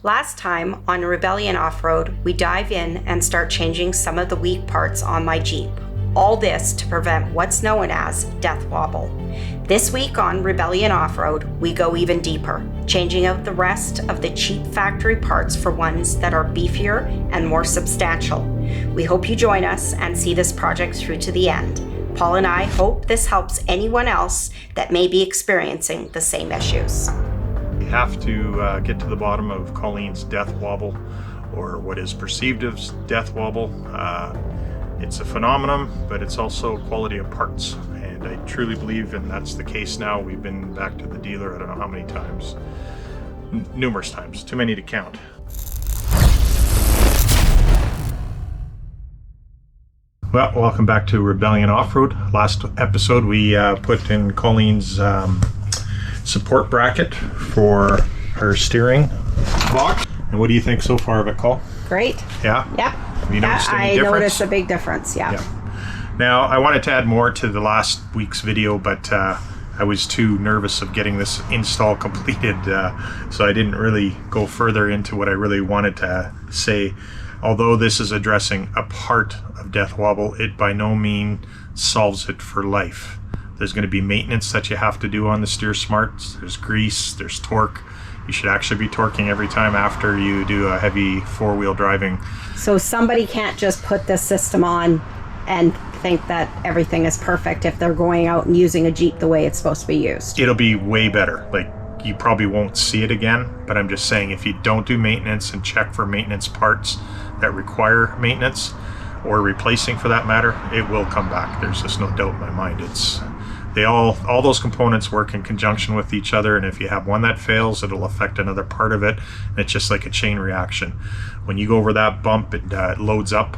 Last time on Rebellion Off-Road, we dive in and start changing some of the weak parts on my Jeep. All this to prevent what's known as death wobble. This week on Rebellion Off-Road, we go even deeper, changing out the rest of the cheap factory parts for ones that are beefier and more substantial. We hope you join us and see this project through to the end. Paul and I hope this helps anyone else that may be experiencing the same issues. We have to get to the bottom of Colleen's death wobble, or what is perceived as death wobble. It's a phenomenon, but it's also quality of parts. And I truly believe, and that's the case now. We've been back to the dealer, I don't know how many times. Numerous times, too many to count. Well, welcome back to Rebellion Off-Road. Last episode we put in Colleen's support bracket for her steering box. And what do you think so far of it, Cole? Great. Yeah? Yeah. Have you noticed any difference? I noticed a big difference, yeah. Now, I wanted to add more to the last week's video, but I was too nervous of getting this install completed, so I didn't really go further into what I really wanted to say. Although this is addressing a part of death wobble, it by no means solves it for life. There's going to be maintenance that you have to do on the Steer Smarts. There's grease, there's torque. You should actually be torquing every time after you do a heavy four-wheel driving. So somebody can't just put this system on and think that everything is perfect if they're going out and using a Jeep the way it's supposed to be used. It'll be way better. Like, you probably won't see it again, but I'm just saying, if you don't do maintenance and check for maintenance parts that require maintenance, or replacing for that matter, it will come back. There's just no doubt in my mind. All those components work in conjunction with each other, and if you have one that fails, it'll affect another part of it. And it's just like a chain reaction. When you go over that bump, it loads up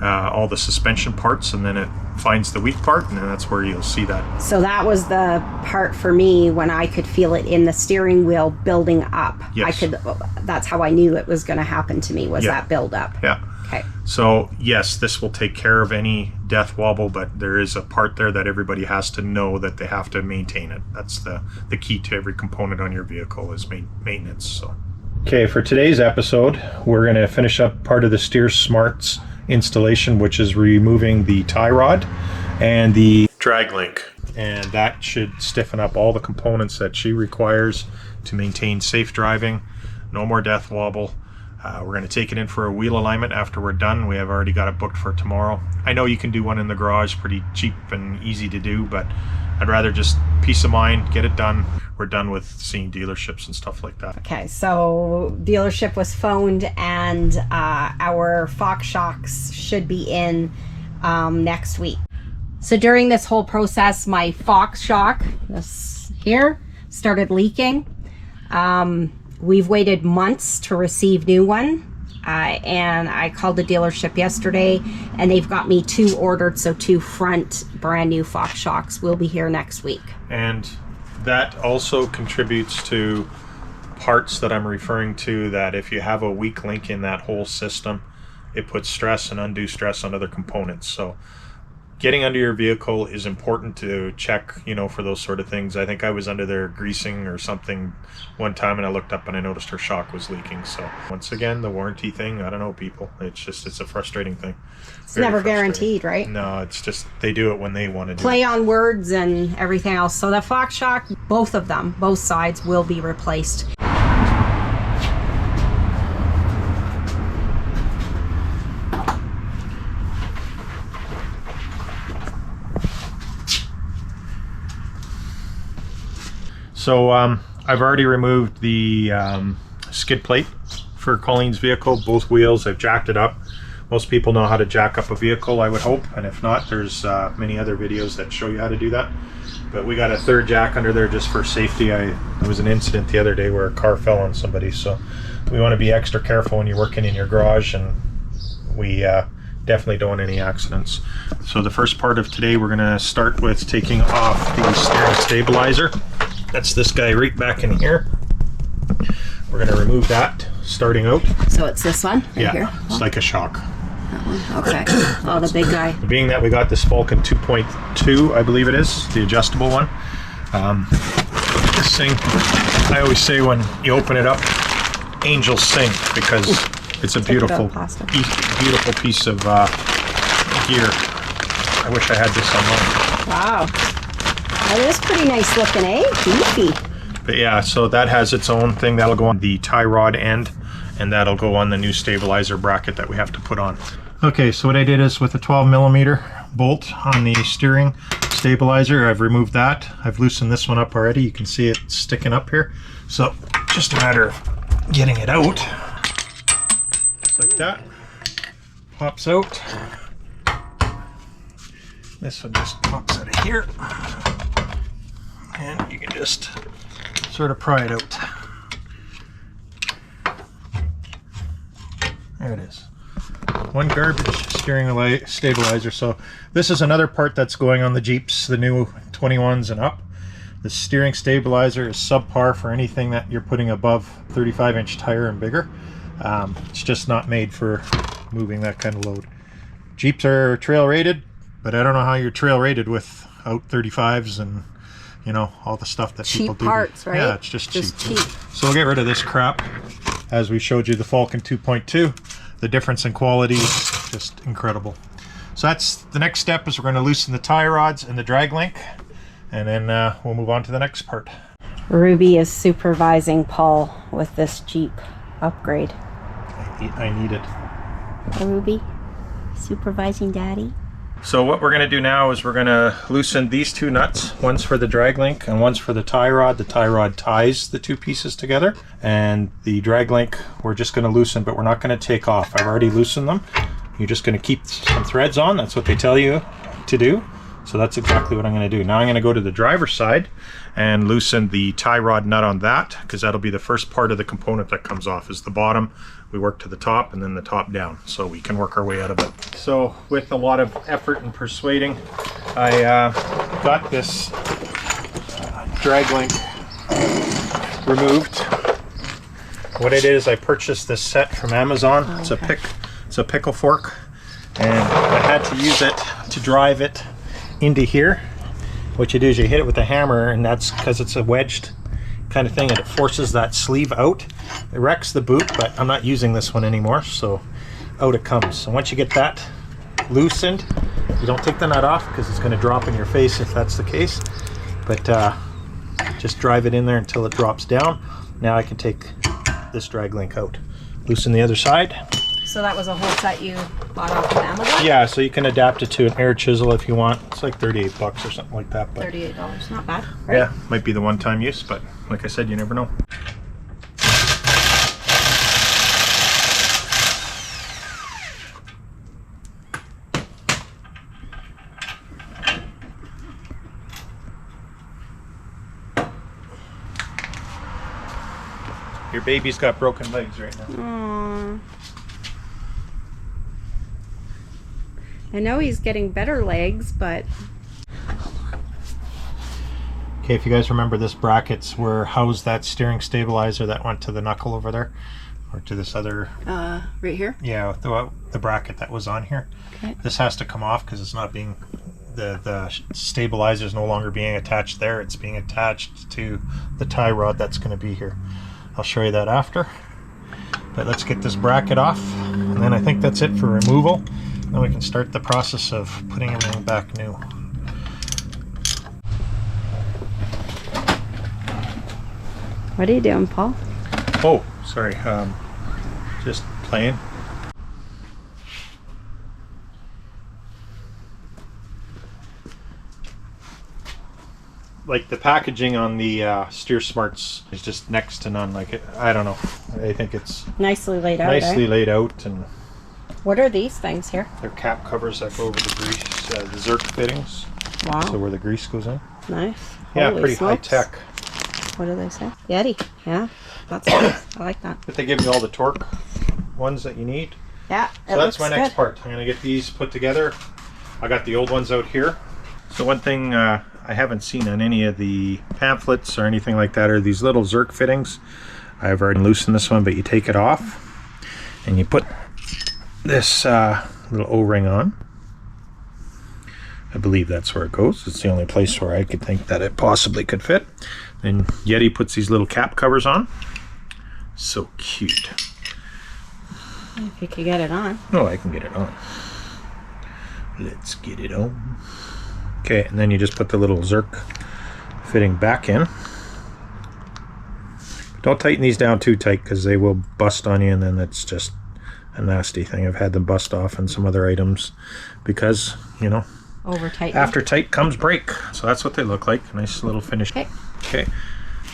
all the suspension parts, and then it finds the weak part, and then that's where you'll see that. So that was the part for me when I could feel it in the steering wheel building up. Yes. That's how I knew it was going to happen to me, was that build up. Yeah. Okay. So yes, this will take care of any death wobble, but there is a part there that everybody has to know that they have to maintain it. That's the key to every component on your vehicle is maintenance. So. Okay, for today's episode, we're going to finish up part of the Steer Smarts installation, which is removing the tie rod and the drag link. And that should stiffen up all the components that she requires to maintain safe driving. No more death wobble. We're going to take it in for a wheel alignment after we're done. We have already got it booked for tomorrow. I know you can do one in the garage, pretty cheap and easy to do, but I'd rather just peace of mind, get it done. We're done with seeing dealerships and stuff like that. Okay, so dealership was phoned, and our Fox shocks should be in next week. So during this whole process, my Fox shock, this here, started leaking. We've waited months to receive new one, and I called the dealership yesterday, and they've got me 2 ordered, so 2 front brand new Fox shocks will be here next week. And that also contributes to parts that I'm referring to, that if you have a weak link in that whole system, it puts stress and undue stress on other components. So getting under your vehicle is important to check, for those sort of things. I think I was under there greasing or something one time, and I looked up and I noticed her shock was leaking. So once again, the warranty thing, I don't know, people. It's a frustrating thing. It's never guaranteed, right? No, it's just they do it when they want to do it. Play on words and everything else. So the Fox shock, both of them, both sides will be replaced. So I've already removed the skid plate for Colleen's vehicle, both wheels. I've jacked it up. Most people know how to jack up a vehicle, I would hope, and if not, there's many other videos that show you how to do that. But we got a 3rd jack under there just for safety. There was an incident the other day where a car fell on somebody, so we want to be extra careful when you're working in your garage, and we definitely don't want any accidents. So the first part of today, we're going to start with taking off the steering stabilizer. That's this guy right back in here. We're going to remove that starting out. So it's this one right here? It's like a shock. Okay. Oh, the big guy. Being that we got this Falcon 2.2, I believe it is, the adjustable one. This thing, I always say when you open it up, angels sing, because it's a beautiful piece of gear. I wish I had this online. Wow. That is pretty nice looking, eh? Beefy. But yeah, so that has its own thing. That'll go on the tie rod end, and that'll go on the new stabilizer bracket that we have to put on. Okay, so what I did is with a 12mm bolt on the steering stabilizer, I've removed that. I've loosened this one up already. You can see it sticking up here. So just a matter of getting it out. Just like that. Pops out. This one just pops out of here. And you can just sort of pry it out. There it is. One garbage steering stabilizer. So this is another part that's going on the Jeeps, the new 21s and up. The steering stabilizer is subpar for anything that you're putting above 35-inch tire and bigger. It's just not made for moving that kind of load. Jeeps are trail rated, but I don't know how you're trail rated without 35s and, you know, all the stuff that people do. Cheap parts, right? Yeah, it's just cheap. So we'll get rid of this crap. As we showed you the Falcon 2.2, the difference in quality is just incredible. So that's the next step, is we're going to loosen the tie rods and the drag link, and then we'll move on to the next part. Ruby is supervising Paul with this Jeep upgrade. I need it. Ruby, supervising Daddy. So what we're going to do now is we're going to loosen these two nuts. One's for the drag link and one's for the tie rod. The tie rod ties the two pieces together, and the drag link we're just going to loosen, but we're not going to take off. I've already loosened them. You're just going to keep some threads on. That's what they tell you to do. So that's exactly what I'm going to do. Now I'm going to go to the driver's side and loosen the tie rod nut on that, because that'll be the first part of the component that comes off, is the bottom. We work to the top and then the top down, so we can work our way out of it. So with a lot of effort and persuading, I got this drag link removed. What I did is I purchased this set from Amazon. Oh, okay. It's a pickle fork, and I had to use it to drive it into here. What you do is you hit it with a hammer, and that's because it's a wedged kind of thing, and it forces that sleeve out. It wrecks the boot, but I'm not using this one anymore, so out it comes. So once you get that loosened, you don't take the nut off because it's going to drop in your face if that's the case, but just drive it in there until it drops down. Now I can take this drag link out. Loosen the other side. So that was a whole set you bought off of Amazon? Yeah, so you can adapt it to an air chisel if you want. It's like $38 or something like that. But $38, not bad, right? Yeah, might be the one-time use, but like I said, you never know. Your baby's got broken legs right now. Aww. I know he's getting better legs, but... Okay, if you guys remember, this brackets were housed that steering stabilizer that went to the knuckle over there, or to this other... right here? Yeah, the bracket that was on here. Okay. This has to come off because it's not being... The stabilizer is no longer being attached there. It's being attached to the tie rod that's going to be here. I'll show you that after. But let's get this bracket off, and then I think that's it for removal. Then we can start the process of putting everything back new. What are you doing, Paul? Oh, sorry. Just playing. Like the packaging on the Steer Smarts is just next to none. Like I don't know. I think it's nicely laid out. Nicely laid out, and what are these things here? they're cap covers that go over the grease, the Zerk fittings. Wow. So where the grease goes in. Nice. Yeah, Holy pretty smokes. high tech. What do they say? Yeti. Yeah, that's nice. I like that. But they give you all the torque ones that you need. Yeah. So that's my next part. I'm gonna get these put together. I got the old ones out here. So one thing I haven't seen on any of the pamphlets or anything like that are these little Zerk fittings. I've already loosened this one, but you take it off and you put this little O-ring on. I believe that's where it goes. It's the only place where I could think that it possibly could fit. Then Yeti puts these little cap covers on. So cute. If you could get it on. Oh, I can get it on. Let's get it on. Okay, and then you just put the little Zerk fitting back in. Don't tighten these down too tight because they will bust on you, and then it's just a nasty thing. I've had them bust off on some other items because, you know, Over tight. after tight comes break. So that's what they look like. Nice little finish. Okay. Okay.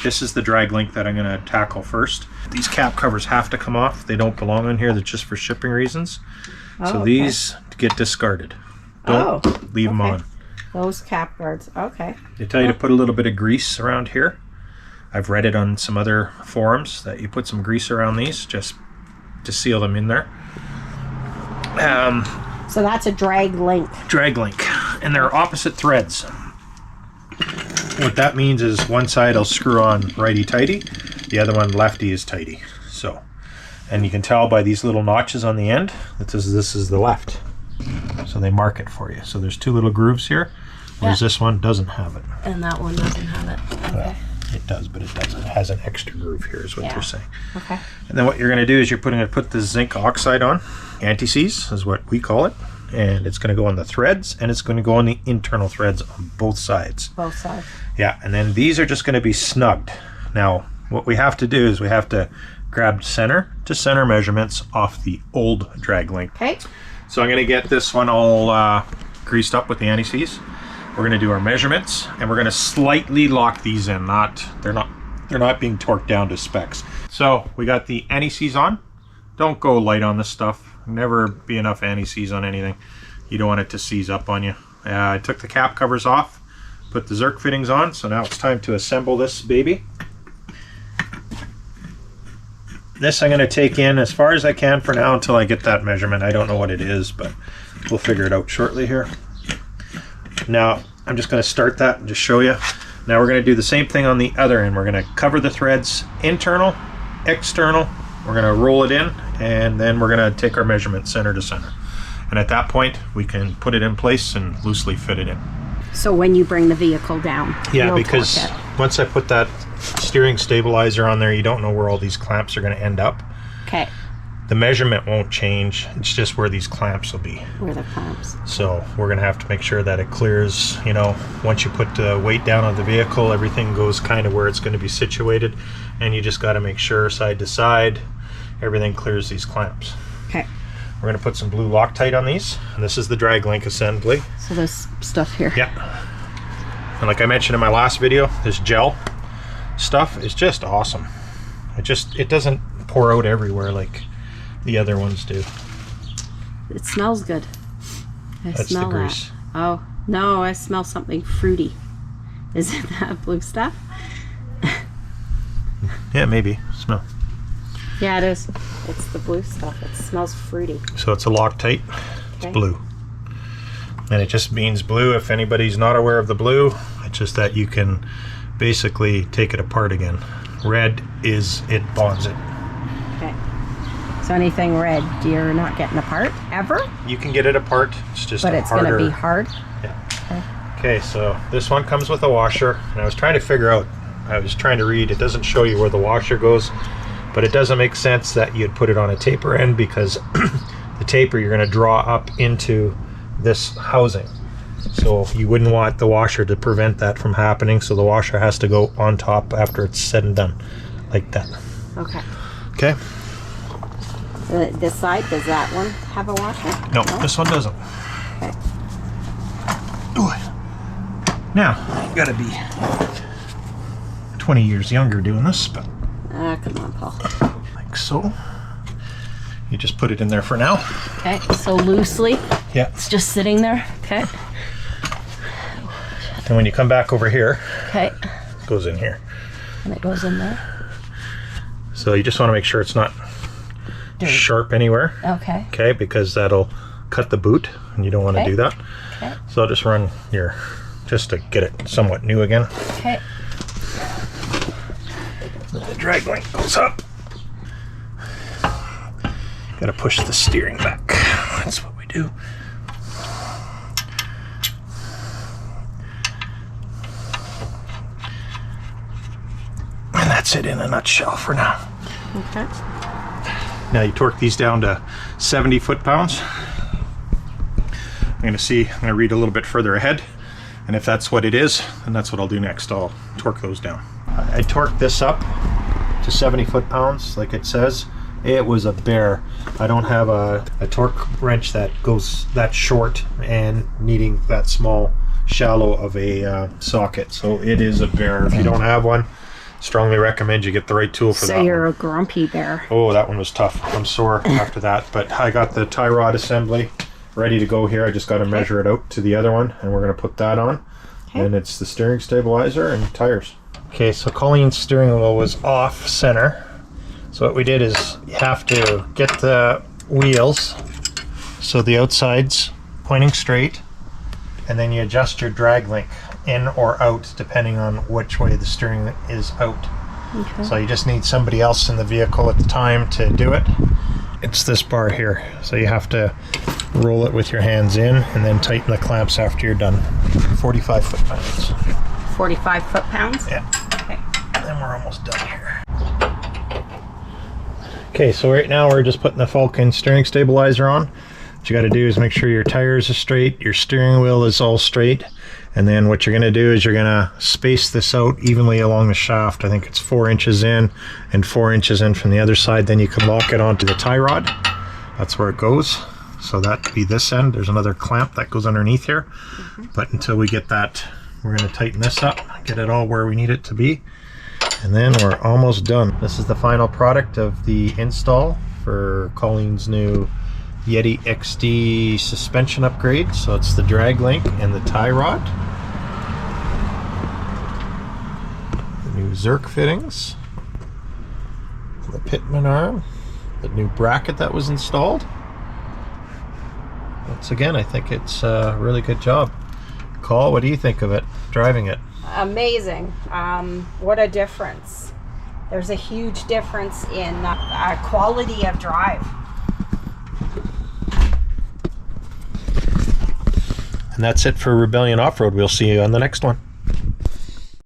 This is the drag link that I'm going to tackle first. These cap covers have to come off. They don't belong on here. They're just for shipping reasons. So okay. these get discarded. Don't leave them on. Those cap guards. Okay. They tell you to put a little bit of grease around here. I've read it on some other forums that you put some grease around these just to seal them in there. So that's a drag link. Drag link. And they're opposite threads. What that means is one side will screw on righty-tighty, the other one lefty is tighty. So, and you can tell by these little notches on the end that this is the left. So they mark it for you. So there's two little grooves here, whereas this one doesn't have it. And that one doesn't have it. Okay. Well, it does, but it doesn't. It has an extra groove here is what they're saying. Okay. And then what you're going to do is you're going to put the zinc oxide on. Anti-seize is what we call it. And it's going to go on the threads, and it's going to go on the internal threads on both sides. Both sides. Yeah, and then these are just going to be snugged. Now, what we have to do is we have to grab center to center measurements off the old drag link. Okay. So I'm going to get this one all greased up with the anti-seize. We're going to do our measurements, and we're going to slightly lock these in. They're not being torqued down to specs. So we got the anti-seize on. Don't go light on this stuff. Never be enough anti-seize on anything. You don't want it to seize up on you. I took the cap covers off, put the Zerk fittings on, so now it's time to assemble this baby. This I'm going to take in as far as I can for now until I get that measurement. I don't know what it is, but we'll figure it out shortly here. Now I'm just going to start that and just show you. Now we're going to do the same thing on the other end. We're going to cover the threads internal, external. We're going to roll it in, and then we're going to take our measurement center to center. And at that point, we can put it in place and loosely fit it in. So when you bring the vehicle down, yeah, because once I put that steering stabilizer on there, you don't know where all these clamps are going to end up. Okay. The measurement won't change. It's just where these clamps will be. Where the clamps. So we're going to have to make sure that it clears, you know, once you put the weight down on the vehicle, everything goes kind of where it's going to be situated. And you just got to make sure side to side, everything clears these clamps. Okay. We're going to put some blue Loctite on these. And this is the drag link assembly. So this stuff here. Yeah. And like I mentioned in my last video, this gel stuff is just awesome. It doesn't pour out everywhere like the other ones do. It smells good. That's smell the grease. that. Oh, no, I smell something fruity. Is it that blue stuff? Yeah, maybe. Smell. Yeah, it is. It's the blue stuff. It smells fruity. So it's a Loctite. It's blue. And it just means blue. If anybody's not aware of the blue, it's just that you can basically take it apart again. Red is it bonds it. Okay. So anything red, you're not getting apart ever? You can get it apart. It's just but it's going to be hard. Yeah. Okay, so this one comes with a washer, and I was trying to figure out. I was trying to read. It doesn't show you where the washer goes, but it doesn't make sense that you'd put it on a taper end because the taper you're going to draw up into this housing. So you wouldn't want the washer to prevent that from happening. So the washer has to go on top after it's said and done, like that. Okay. Okay. This side, does that one have a washer? No, this one doesn't. Okay. Ooh. Now, you gotta be 20 years younger doing this, but Come on, Paul. like so. You just put it in there for now. Okay, so loosely. Yeah. It's just sitting there. Okay. And when you come back over here, Okay. it goes in here. And it goes in there. So you just want to make sure it's not sharp anywhere. Okay. Okay, because that'll cut the boot, and you don't want to do that. Okay. So I'll just run your, just to get it somewhat new again. Okay. The drag link goes up. Gotta push the steering back. That's what we do. And that's it in a nutshell for now. Okay. Now you torque these down to 70 foot-pounds. I'm going to read a little bit further ahead, and if that's what it is, then that's what I'll do next. I'll torque those down. I torqued this up to 70 foot-pounds, like it says. It was a bear. I don't have a torque wrench that goes that short and needing that small, shallow of a socket. So it is a bear. If you don't have one, strongly recommend you get the right tool for that. So you're one. a grumpy bear. Oh, that one was tough. I'm sore after that, but I got the tie rod assembly ready to go here. I just got to measure it out to the other one, and we're going to put that on. Okay. And it's the steering stabilizer and tires. Okay, so Colleen's steering wheel was off center. So what we did is you have to get the wheels so the outside's pointing straight, and then you adjust your drag link in or out depending on which way the steering is out. Okay. So you just need somebody else in the vehicle at the time to do it. It's this bar here, so you have to roll it with your hands in and then tighten the clamps after you're done. 45 foot-pounds. 45 foot-pounds? Yeah. Okay. And then we're almost done here. Okay, so right now we're just putting the Falcon steering stabilizer on. What you got to do is make sure your tires are straight, your steering wheel is all straight, and then what you're going to do is you're going to space this out evenly along the shaft. I think it's 4 inches in and 4 inches in from the other side. Then you can lock it onto the tie rod. That's where it goes. So that'd be this end. There's another clamp that goes underneath here. But until we get that, we're going to tighten this up, get it all where we need it to be. And then we're almost done. This is the final product of the install for Colleen's new Yeti XD suspension upgrade. So it's the drag link and the tie rod. The new Zerk fittings. The Pitman arm. The new bracket that was installed. Once again, I think it's a really good job. Cole, what do you think of it, driving it? Amazing. What a difference. There's a huge difference in quality of drive. And that's it for Rebellion Off-Road. We'll see you on the next one.